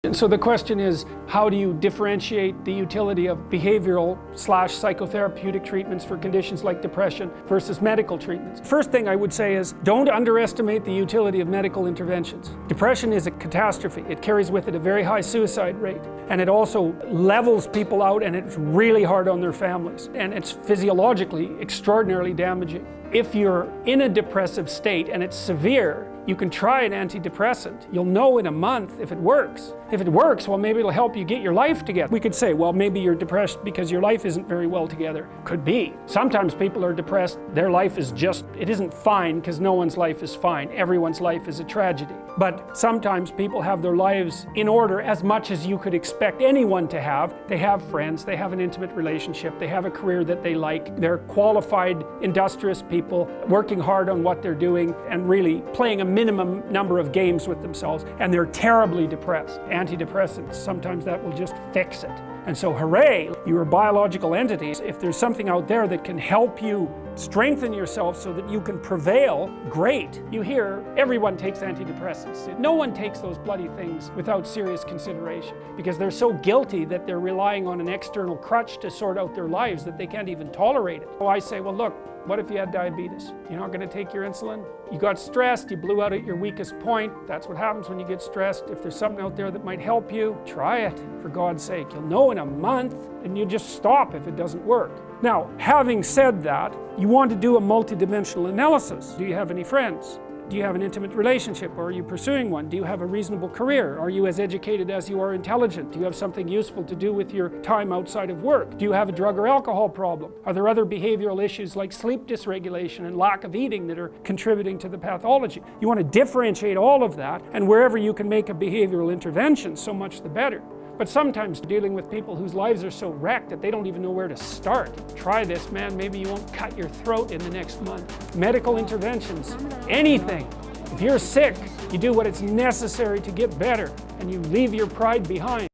And so the question is, how do you differentiate the utility of behavioral/psychotherapeutic treatments for conditions like depression versus medical treatments? First thing I would say is, don't underestimate the utility of medical interventions. Depression is a catastrophe. It carries with it a very high suicide rate, and it also levels people out, and it's really hard on their families, and it's physiologically extraordinarily damaging. If you're in a depressive state and it's severe, you can try an antidepressant. You'll know in a month if it works. If it works, well, maybe it'll help you get your life together. We could say, well, maybe you're depressed because your life isn't very well together. Could be. Sometimes people are depressed, their life is just, it isn't fine, because no one's life is fine. Everyone's life is a tragedy. But sometimes people have their lives in order as much as you could expect anyone to have. They have friends, they have an intimate relationship, they have a career that they like, they're qualified, industrious people, working hard on what they're doing, and really playing a minimum number of games with themselves, and they're terribly depressed. Antidepressants, sometimes that will just fix it. And so hooray, you're biological entities. If there's something out there that can help you strengthen yourself so that you can prevail, great. You hear everyone takes antidepressants. No one takes those bloody things without serious consideration, because they're so guilty that they're relying on an external crutch to sort out their lives that they can't even tolerate it. So I say, well, look, what if you had diabetes? You're not going to take your insulin? You got stressed, you blew out at your weakest point. That's what happens when you get stressed. If there's something out there that might help you, try it, for God's sake. You'll know in a month, and you just stop if it doesn't work. Now, having said that, you want to do a multidimensional analysis. Do you have any friends? Do you have an intimate relationship, or are you pursuing one? Do you have a reasonable career? Are you as educated as you are intelligent? Do you have something useful to do with your time outside of work? Do you have a drug or alcohol problem? Are there other behavioral issues like sleep dysregulation and lack of eating that are contributing to the pathology? You want to differentiate all of that, and wherever you can make a behavioral intervention, so much the better. But sometimes dealing with people whose lives are so wrecked that they don't even know where to start. Try this, man, maybe you won't cut your throat in the next month. Medical interventions, anything. If you're sick, you do what is necessary to get better, and you leave your pride behind.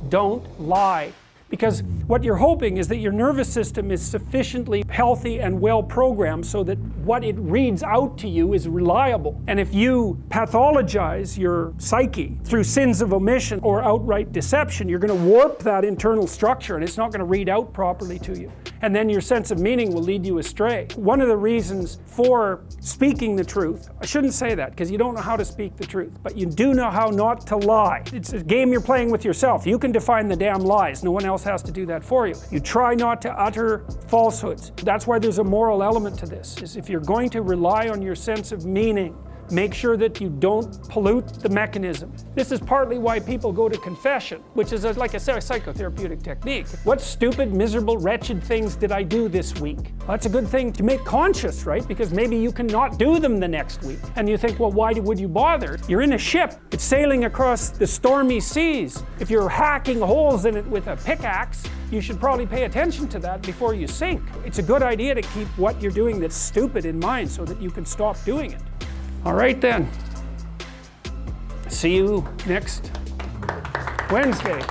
Don't lie. Because what you're hoping is that your nervous system is sufficiently healthy and well programmed so that what it reads out to you is reliable. And if you pathologize your psyche through sins of omission or outright deception, you're going to warp that internal structure, and it's not going to read out properly to you. And then your sense of meaning will lead you astray. One of the reasons for speaking the truth, I shouldn't say that because you don't know how to speak the truth, but you do know how not to lie. It's a game you're playing with yourself. You can define the damn lies. No one else has to do that for you. You try not to utter falsehoods. That's why there's a moral element to this, is if you're going to rely on your sense of meaning, make sure that you don't pollute the mechanism. This is partly why people go to confession, which is, like I said, a psychotherapeutic technique. What stupid, miserable, wretched things did I do this week? Well, that's a good thing to make conscious, right? Because maybe you can not do them the next week. And you think, well, why would you bother? You're in a ship. It's sailing across the stormy seas. If you're hacking holes in it with a pickaxe, you should probably pay attention to that before you sink. It's a good idea to keep what you're doing that's stupid in mind so that you can stop doing it. All right then, see you next Wednesday.